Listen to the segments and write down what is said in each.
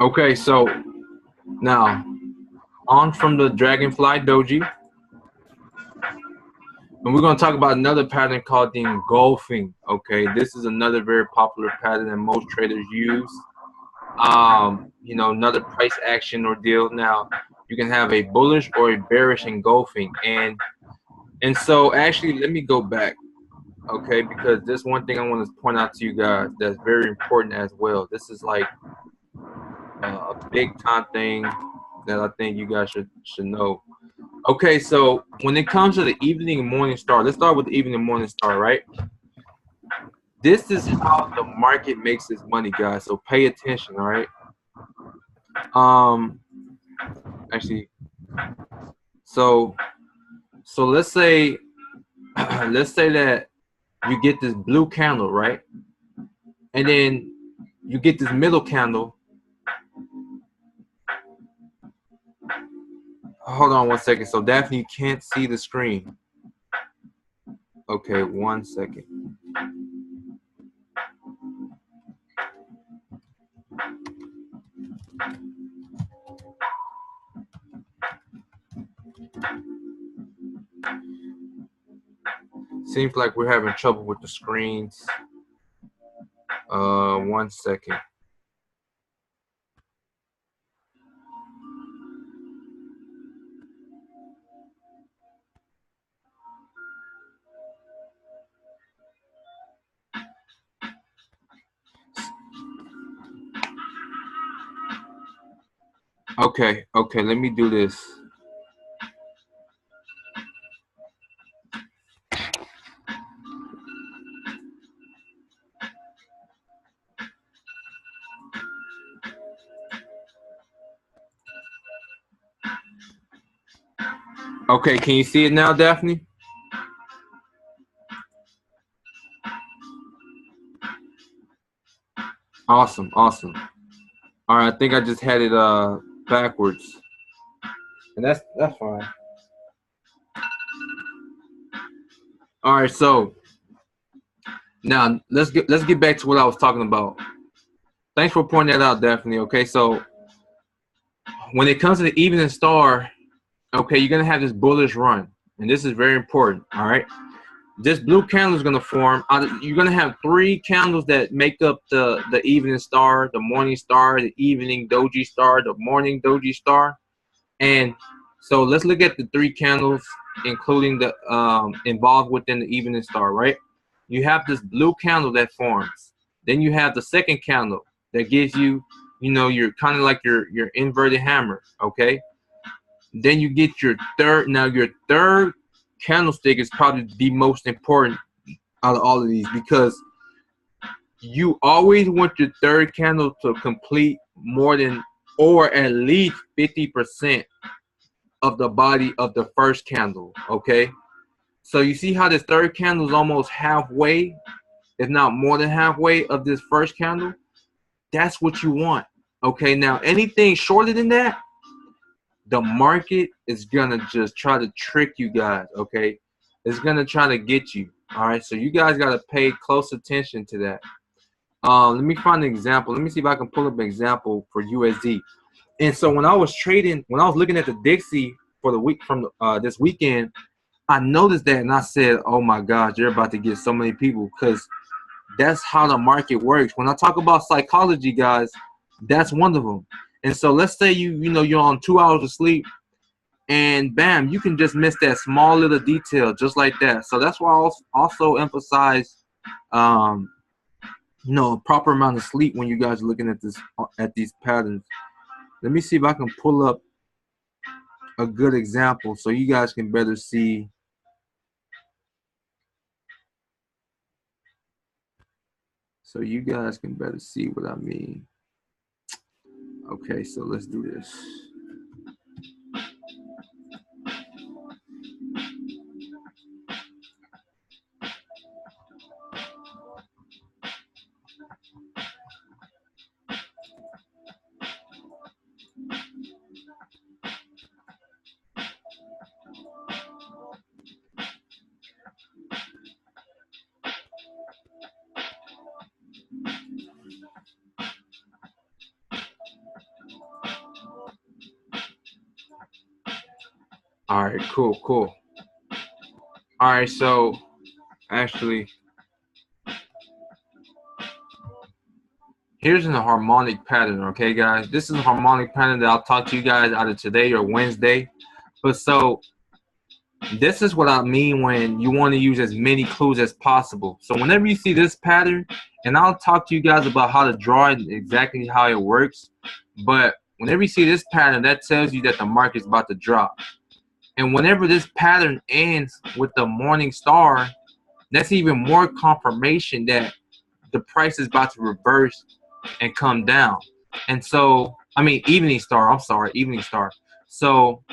Okay, so now on from the Dragonfly Doji, and we're going to talk about another pattern called the engulfing. Okay, this is another very popular pattern that most traders use. Another price action or deal. Now, you can have a bullish or a bearish engulfing, and so actually, let me go back. Okay, because there's one thing I want to point out to you guys that's very important as well. This is like a big time thing that I think you guys should know. Okay, so when it comes to the evening and morning star, let's start with the evening and morning star, right? This is how the market makes its money, guys. So pay attention, all right? Um, actually, so let's say let's say that you get this blue candle, right? And then you get this middle candle. Hold on one second. So Daphne, you can't see the screen. Okay, 1 second. Seems like we're having trouble with the screens. 1 second. Okay, let me do this. Okay, can you see it now, Daphne? Awesome. All right, I think I just had it backwards. And that's fine. All right, so now let's get back to what I was talking about. Thanks for pointing that out, Daphne. Okay, so when it comes to the evening star, okay, you're gonna have this bullish run, and this is very important. All right, this blue candle is gonna form. You're gonna have three candles that make up the evening star, the morning star, the evening doji star, the morning doji star, and so let's look at the three candles, including the involved within the evening star. Right, you have this blue candle that forms. Then you have the second candle that gives you, you're kind of like your inverted hammer. Okay, then you get your third. Now your third candlestick is probably the most important out of all of these, because you always want your third candle to complete more than, or at least 50% of the body of the first candle. Okay, so you see how this third candle is almost halfway, if not more than halfway of this first candle. That's what you want. Okay, now anything shorter than that, the market is gonna just try to trick you guys. Okay, it's gonna try to get you. All right, so you guys gotta pay close attention to that. Let me find an example. Let me see if I can pull up an example for USD. And so when I was trading, when I was looking at the Dixie for the week from this weekend, I noticed that and I said, "Oh my gosh, you're about to get so many people," because that's how the market works. When I talk about psychology, guys, that's one of them. And so let's say you're on 2 hours of sleep, and bam, you can just miss that small little detail just like that. So that's why I also emphasize, um, proper amount of sleep when you guys are looking at these patterns. Let me see if I can pull up a good example so you guys can better see. So you guys can better see what I mean. Okay, so let's do this. All right, cool, cool. All right, so actually, here's a harmonic pattern, okay, guys? This is a harmonic pattern that I'll talk to you guys either today or Wednesday. But so this is what I mean when you want to use as many clues as possible. So whenever you see this pattern, and I'll talk to you guys about how to draw it, exactly how it works. But whenever you see this pattern, that tells you that the market's about to drop. And whenever this pattern ends with the morning star, that's even more confirmation that the price is about to reverse and come down. And so, I mean, evening star, I'm sorry, evening star. So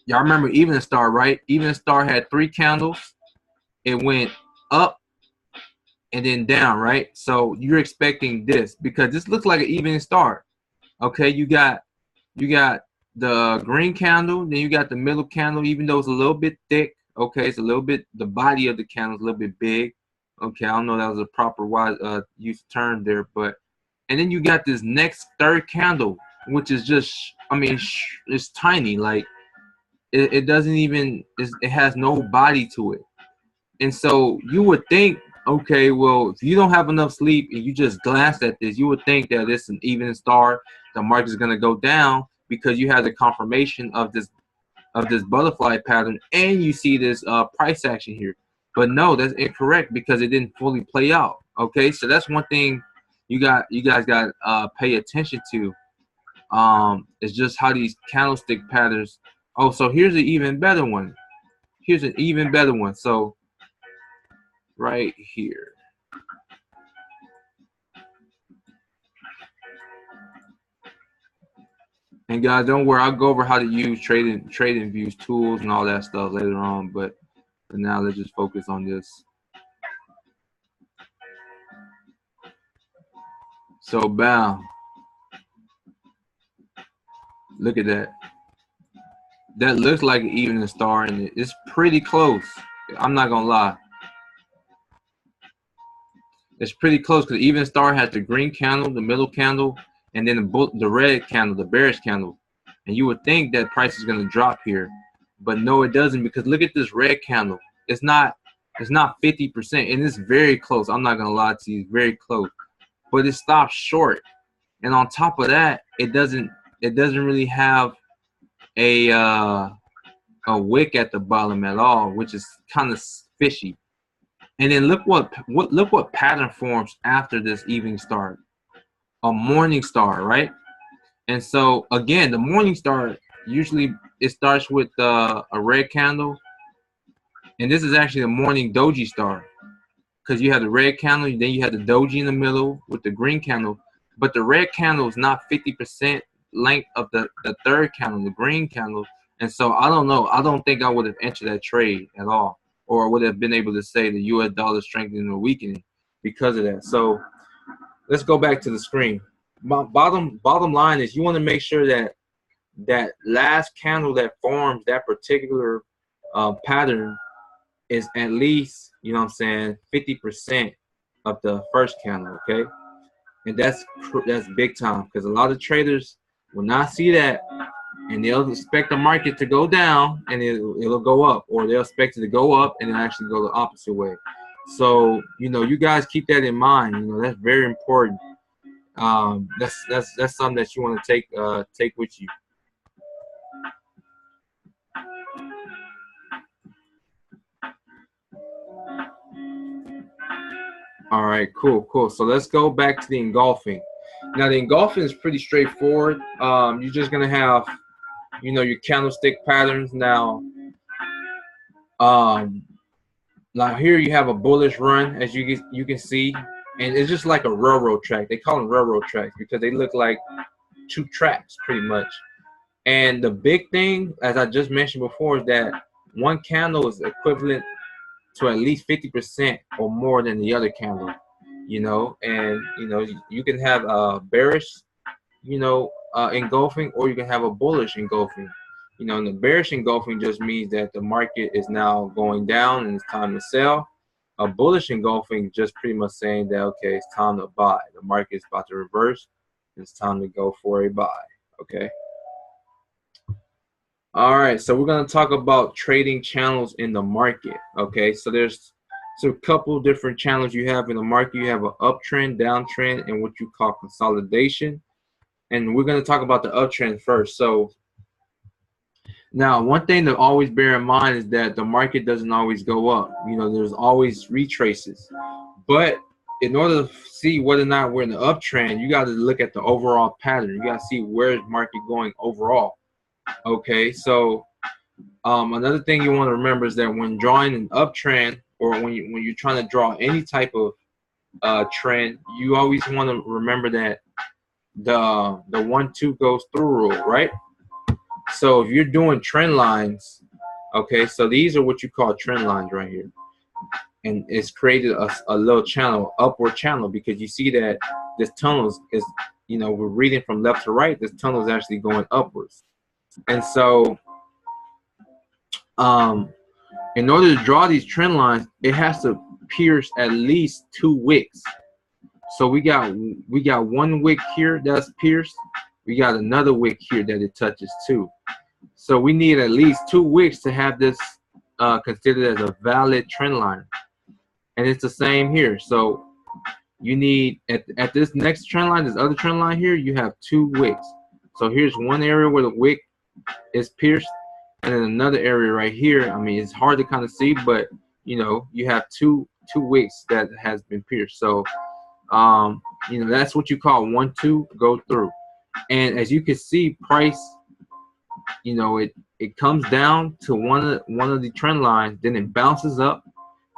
y'all remember evening star, right? Evening star had 3 candles. It went up and then down, right? So you're expecting this because this looks like an evening star. Okay, you got the green candle, then you got the middle candle, even though it's a little bit thick. Okay, it's a little bit, the body of the candle is a little bit big. Okay, I don't know that was a proper wise use term there, but and then you got this next third candle, which is just, I mean, it's tiny. Like it doesn't even, it has no body to it. And so you would think, okay, well, if you don't have enough sleep and you just glance at this, you would think that it's an evening star. The market is going to go down because you have the confirmation of this butterfly pattern, and you see this price action here. But no, that's incorrect because it didn't fully play out. Okay, so that's one thing you guys got pay attention to. It's just how these candlestick patterns. Oh, so here's an even better one. Here's an even better one. So right here. And guys, don't worry, I'll go over how to use trading views tools and all that stuff later on. But for now, let's just focus on this. So bam, look at that. That looks like an evening star, and it's pretty close. I'm not gonna lie. It's pretty close because the evening star has the green candle, the middle candle, and then the red candle, the bearish candle. And you would think that price is gonna drop here, but no, it doesn't, because look at this red candle. It's not 50%, and it's very close. I'm not gonna lie to you, it's very close, but it stops short. And on top of that, it doesn't really have a wick at the bottom at all, which is kind of fishy. And then look what pattern forms after this evening star. A morning star, right? And so again, the morning star usually it starts with a red candle, and this is actually a morning doji star because you have the red candle, then you have the doji in the middle with the green candle, but the red candle is not 50% length of the third candle, the green candle. And so I don't know. I don't think I would have entered that trade at all, or would have been able to say the U.S. dollar strengthening or weakening because of that. So let's go back to the screen. Bottom line is you want to make sure that that last candle that forms that particular pattern is at least, you know what I'm saying, 50% of the first candle, okay? And that's big time because a lot of traders will not see that, and they'll expect the market to go down and it'll go up, or they'll expect it to go up and it'll actually go the opposite way. So, you guys keep that in mind. That's very important. That's something that you want to take with you. All right, cool. So let's go back to the engulfing. Now the engulfing is pretty straightforward. You're just gonna have, your candlestick patterns. Um, now here you have a bullish run, as you can see, and it's just like a railroad track. They call them railroad tracks because they look like two tracks pretty much. And the big thing, as I just mentioned before, is that one candle is equivalent to at least 50% or more than the other candle. And you can have a bearish, engulfing, or you can have a bullish engulfing. And the bearish engulfing just means that the market is now going down and it's time to sell. A bullish engulfing just pretty much saying that, okay, it's time to buy. The market is about to reverse. It's time to go for a buy. Okay. All right, so we're going to talk about trading channels in the market. Okay, so there's a couple different channels you have in the market. You have an uptrend, downtrend, and what you call consolidation. And we're going to talk about the uptrend first. So now, one thing to always bear in mind is that the market doesn't always go up. You know, there's always retraces. But in order to see whether or not we're in the uptrend, you got to look at the overall pattern. You got to see where is market going overall. Okay, so another thing you want to remember is that when drawing an uptrend, or when you're trying to draw any type of trend, you always want to remember that the 1-2 goes through rule, right? So if you're doing trend lines, okay, so these are what you call trend lines right here, and it's created a little channel, upward channel, because you see that this tunnel is, you know, we're reading from left to right. This tunnel is actually going upwards, and so in order to draw these trend lines, it has to pierce at least 2 wicks. So we got 1 wick here that's pierced. We got another wick here that it touches too. So we need at least 2 wicks to have this considered as a valid trend line. And it's the same here. So you need at this next trend line, this other trend line here, you have 2 wicks. So here's one area where the wick is pierced, and then another area right here. I mean, it's hard to kind of see, but you know, you have two wicks that has been pierced. So you know, that's what you call 1-2 go through. And as you can see, price, you know, it comes down to one of the trend lines, then it bounces up,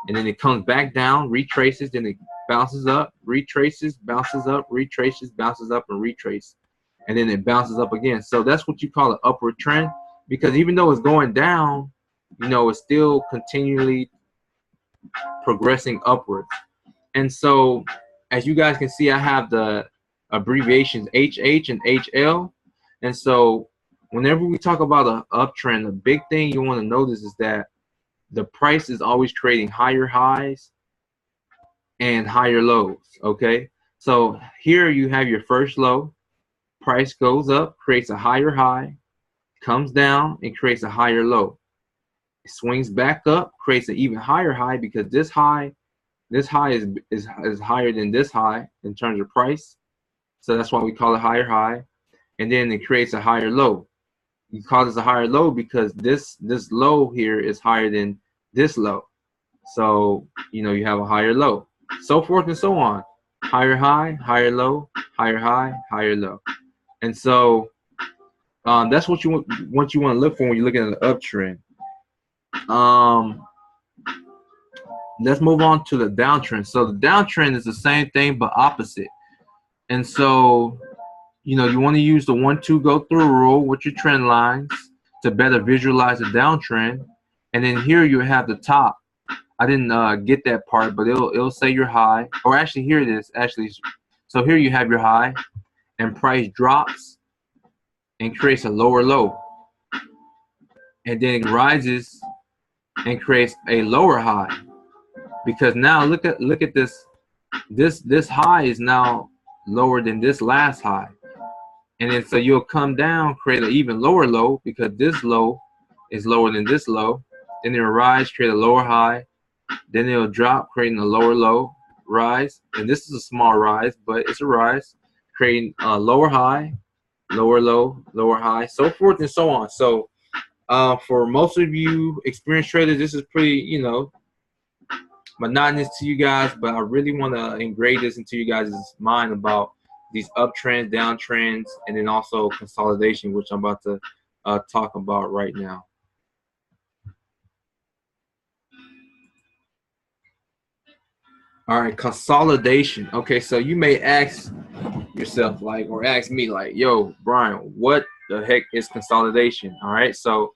and then it comes back down, retraces, then it bounces up, retraces, bounces up, retraces, bounces up, and retrace, and then it bounces up again. So that's what you call an upward trend, because even though it's going down, you know, it's still continually progressing upwards. And so as you guys can see, I have the abbreviations HH and HL. And so whenever we talk about an uptrend, the big thing you want to notice is that the price is always creating higher highs and higher lows. Okay, so here you have your first low, price goes up, creates a higher high, comes down and creates a higher low. It swings back up, creates an even higher high, because this high is higher than this high in terms of price. So that's why we call it higher high. And then it creates a higher low. You call this a higher low because this low here is higher than this low. So, you know, you have a higher low. So forth and so on. Higher high, higher low, higher high, higher low. And so that's what you want to look for when you're looking at an uptrend. Let's move on to the downtrend. So the downtrend is the same thing but opposite. And so, you know, you want to use the 1-2 go through rule with your trend lines to better visualize the downtrend. And then here you have the top. I didn't get that part, but it'll say your high. Or actually, here it is. Actually, so here you have your high, and price drops and creates a lower low, and then it rises and creates a lower high. Because now look at this. This high is now lower than this last high, and then so you'll come down, create an even lower low, because this low is lower than this low. Then it'll rise, create a lower high. Then it'll drop, creating a lower low, rise, and this is a small rise, but it's a rise, creating a lower high, lower low, lower high, so forth and so on. So for most of you experienced traders, this is pretty, you know, monotonous to you guys, but I really want to engrave this into you guys' mind about these uptrends, downtrends, and then also consolidation, which I'm about to talk about right now. All right, consolidation. Okay, so you may ask yourself, like, or ask me, like, yo, Brian, what the heck is consolidation? All right, so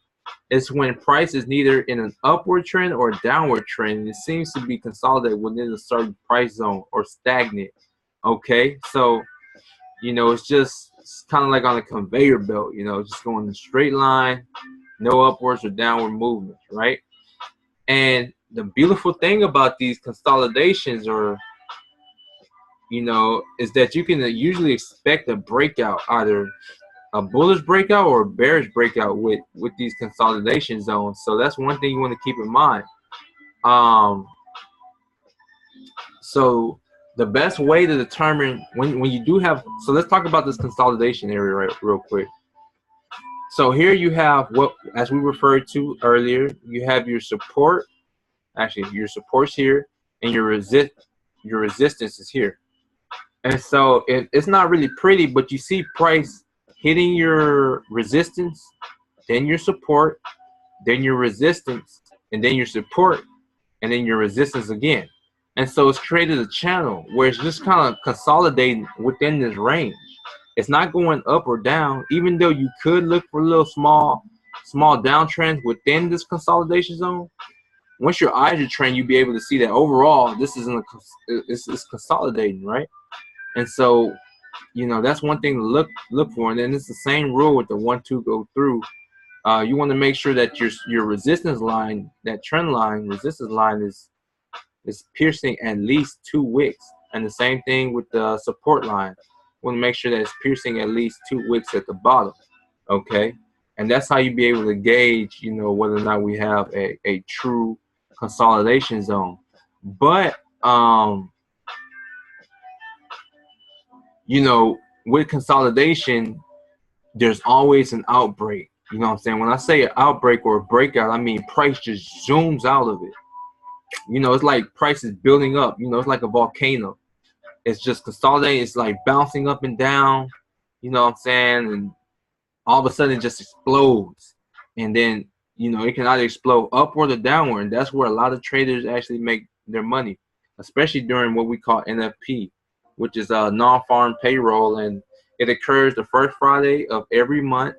it's when price is neither in an upward trend or a downward trend. It seems to be consolidated within a certain price zone or stagnant. Okay, so, you know, it's kind of like on a conveyor belt, you know, just going in a straight line, no upwards or downward movements, right? And the beautiful thing about these consolidations, or, you know, is that you can usually expect a breakout either a bullish breakout or a bearish breakout with these consolidation zones. So that's one thing you want to keep in mind. So the best way to determine when you do have, so let's talk about this consolidation area real quick. So here you have what, as we referred to earlier, you have your support. Actually, your support's here, and your resistance is here. And so it's not really pretty, but you see price hitting your resistance, then your support, then your resistance, and then your support, and then your resistance again. And so it's created a channel where it's just kind of consolidating within this range. It's not going up or down, even though you could look for little small downtrends within this consolidation zone. Once your eyes are trained, you'll be able to see that overall this isn't it's consolidating, right? And so, you know, that's one thing to look for. And then it's the same rule with the 1-2 go through. You want to make sure that your resistance line, that trend line, resistance line is piercing at least 2 wicks. And the same thing with the support line. You want to make sure that it's piercing at least 2 wicks at the bottom. Okay, and that's how you be able to gauge, you know, whether or not we have a true consolidation zone. But you know, with consolidation, there's always an outbreak. You know what I'm saying? When I say an outbreak or a breakout, I mean price just zooms out of it. You know, it's like price is building up. You know, it's like a volcano. It's just consolidating. It's like bouncing up and down. You know what I'm saying? And all of a sudden it just explodes. And then, you know, it can either explode upward or downward. And that's where a lot of traders actually make their money, especially during what we call NFP, which is a non-farm payroll. And it occurs the first Friday of every month.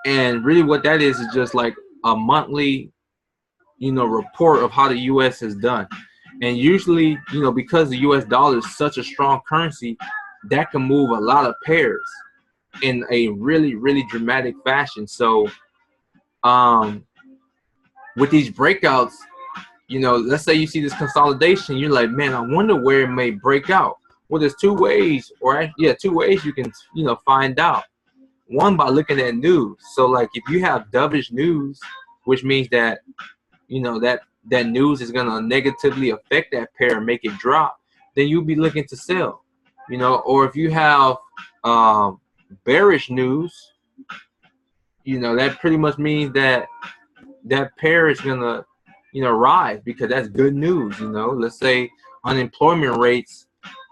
And really what that is just like a monthly, you know, report of how the U.S. has done. And usually, you know, because the U.S. dollar is such a strong currency, that can move a lot of pairs in a really, really dramatic fashion. So with these breakouts, you know, let's say you see this consolidation, you're like, man, I wonder where it may break out. Well, there's 2 ways, or yeah, 2 ways you can, you know, find out. One, by looking at news. So like if you have dovish news, which means that, you know, that news is going to negatively affect that pair and make it drop, then you'll be looking to sell. You know, or if you have bearish news, you know, that pretty much means that that pair is going to, you know, rise, because that's good news. You know, let's say unemployment rates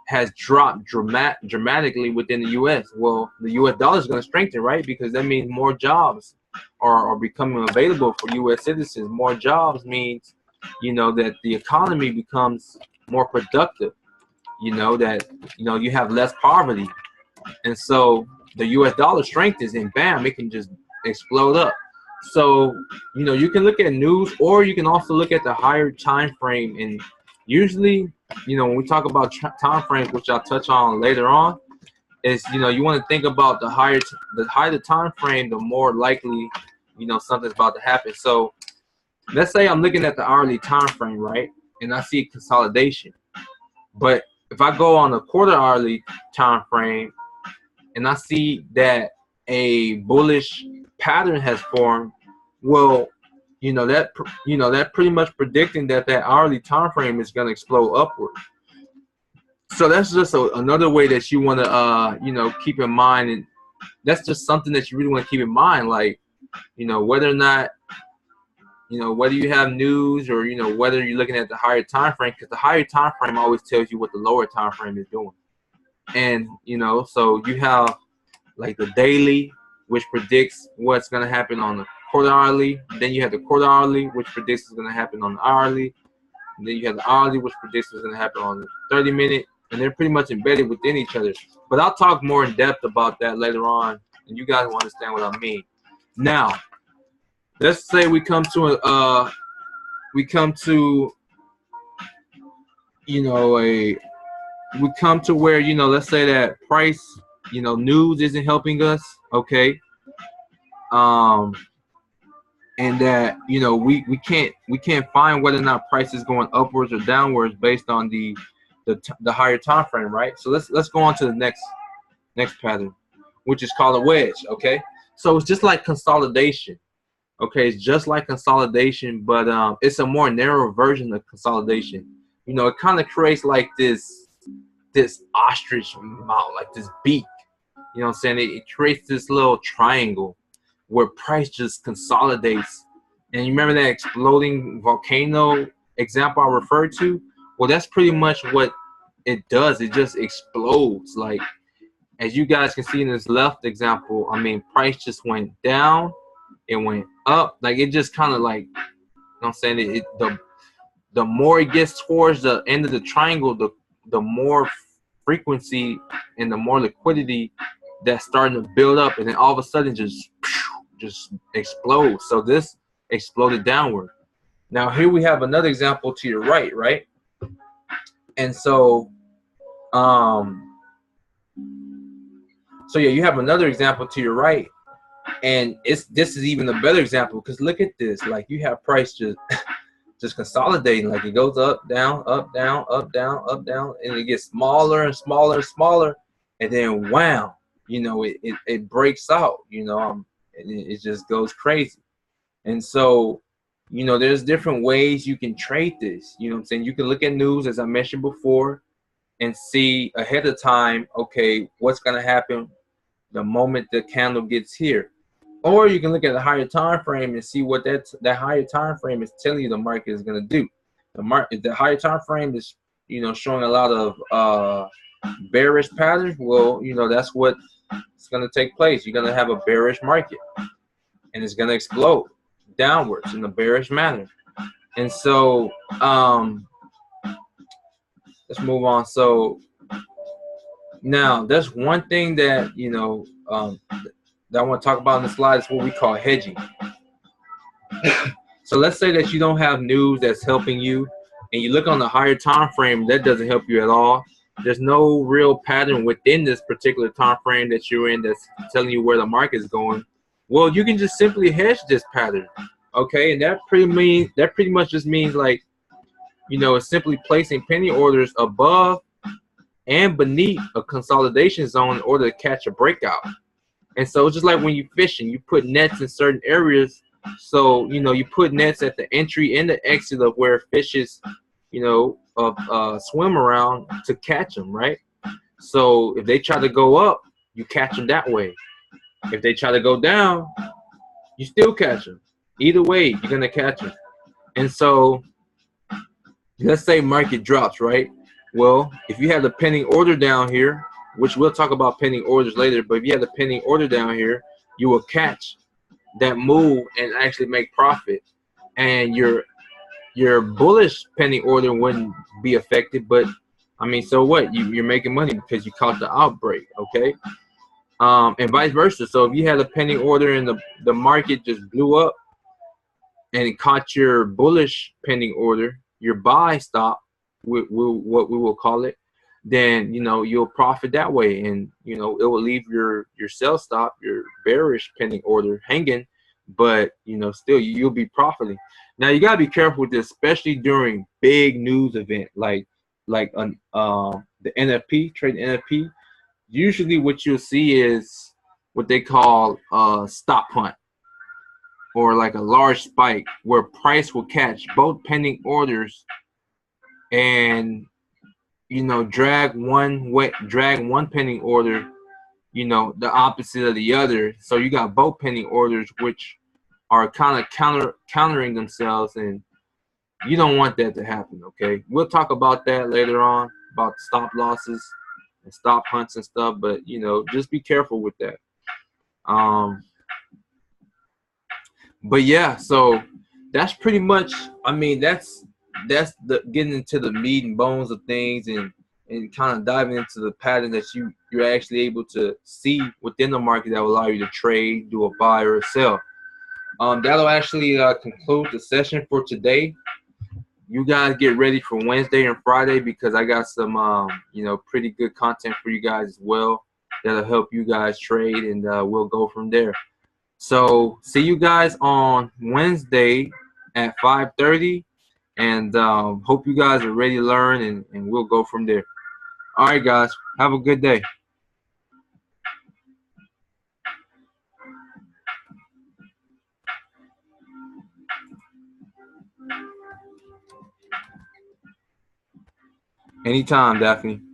has dropped dramatically within the U.S. Well, the U.S. dollar is going to strengthen, right? Because that means more jobs are becoming available for U.S. citizens. More jobs means, you know, that the economy becomes more productive. You know, that, you know, you have less poverty. And so the U.S. dollar strengthens, and bam, it can just explode up. So, you know, you can look at news, or you can also look at the higher time frame. And usually, you know, when we talk about time frames, which I'll touch on later on, is, you know, you want to think about the higher the time frame, the more likely, you know, something's about to happen. So let's say I'm looking at the hourly time frame, right? And I see consolidation. But if I go on a quarter hourly time frame and I see that a bullish pattern has formed, well, you know, that pretty much predicting that hourly time frame is going to explode upward. So that's just another way that you want to you know, keep in mind. And that's just something that you really want to keep in mind, like, you know, whether or not, you know, whether you have news, or, you know, whether you're looking at the higher time frame, because the higher time frame always tells you what the lower time frame is doing. And, you know, so you have like the daily, which predicts what's going to happen on the quarter hourly. Then you have the quarter hourly, which predicts what's going to happen on the hourly. And then you have the hourly, which predicts what's going to happen on the 30-minute. And they're pretty much embedded within each other. But I'll talk more in depth about that later on, and you guys will understand what I mean. Now, let's say we come to you know, we come to where, you know, let's say that price, you know, news isn't helping us, okay, and that, you know, we can't find whether or not price is going upwards or downwards based on the higher time frame, right? So let's go on to the next pattern. which is called a wedge. Okay, so it's just like consolidation. Okay, it's just like consolidation, but it's a more narrow version of consolidation. You know, it kind of creates like this ostrich mouth, like this beak. You know what I'm saying? It creates this little triangle where price just consolidates. And you remember that exploding volcano example I referred to? Well, that's pretty much what it does. It just explodes. Like, as you guys can see in this left example, I mean, price just went down, it went up. Like, it just kind of like, you know what I'm saying? The more it gets towards the end of the triangle, the more frequency and the more liquidity that's starting to build up, and then all of a sudden just explodes. So this exploded downward. Now here we have another example to your right, right? And so so yeah, you have another example to your right, and this is even a better example, because look at this. Like, you have price just consolidating. Like, it goes up, down, up, down, up, down, up, down, and it gets smaller and smaller and smaller, and then wow, you know, it breaks out, you know, and it just goes crazy. And so, you know, there's different ways you can trade this. You know what I'm saying? You can look at news, as I mentioned before, and see ahead of time, okay, what's going to happen the moment the candle gets here. Or you can look at the higher time frame and see what that higher time frame is telling you the market is going to do. The higher time frame is, you know, showing a lot of bearish patterns. Well, you know, that's what's going to take place. You're going to have a bearish market, and it's going to explode downwards in a bearish manner. And so let's move on. So now there's one thing that, you know, that I want to talk about in the slide is what we call hedging. So let's say that you don't have news that's helping you, and you look on the higher time frame, that doesn't help you at all. There's no real pattern within this particular time frame that you're in that's telling you where the market is going. Well, you can just simply hedge this pattern, okay? And that pretty much just means, like, you know, it's simply placing penny orders above and beneath a consolidation zone in order to catch a breakout. And so it's just like when you're fishing, you put nets in certain areas. So, you know, you put nets at the entry and the exit of where fishes, you know, swim around to catch them, right? So if they try to go up, you catch them that way. If they try to go down, you still catch them. Either way, you're going to catch them. And so let's say market drops, right? Well, if you have the pending order down here, which we'll talk about pending orders later, but if you have the pending order down here, you will catch that move and actually make profit. And your bullish pending order wouldn't be affected, but I mean, so what? You're making money because you caught the outbreak, okay? And vice versa. So if you had a pending order and the market just blew up and it caught your bullish pending order, your buy stop, what we will call it, then, you know, you'll profit that way, and, you know, it will leave your sell stop, your bearish pending order hanging, but, you know, still you'll be profiting. Now you gotta be careful with this, especially during big news event like the NFP, trade NFP. Usually what you'll see is what they call stop hunt, or like a large spike where price will catch both pending orders and, you know, drag one pending order, you know, the opposite of the other. So you got both pending orders which are kind of countering themselves, and you don't want that to happen, okay? We'll talk about that later on, about stop losses and stop hunts and stuff, but, you know, just be careful with that. But yeah, so that's pretty much, I mean, that's the getting into the meat and bones of things, and kind of diving into the pattern that you're actually able to see within the market that will allow you to trade, do a buy or a sell. That'll actually conclude the session for today. You guys get ready for Wednesday and Friday, because I got some you know, pretty good content for you guys as well that'll help you guys trade, and we'll go from there. So see you guys on Wednesday at 5:30, and hope you guys are ready to learn, and we'll go from there. All right, guys, have a good day. Anytime, Daphne.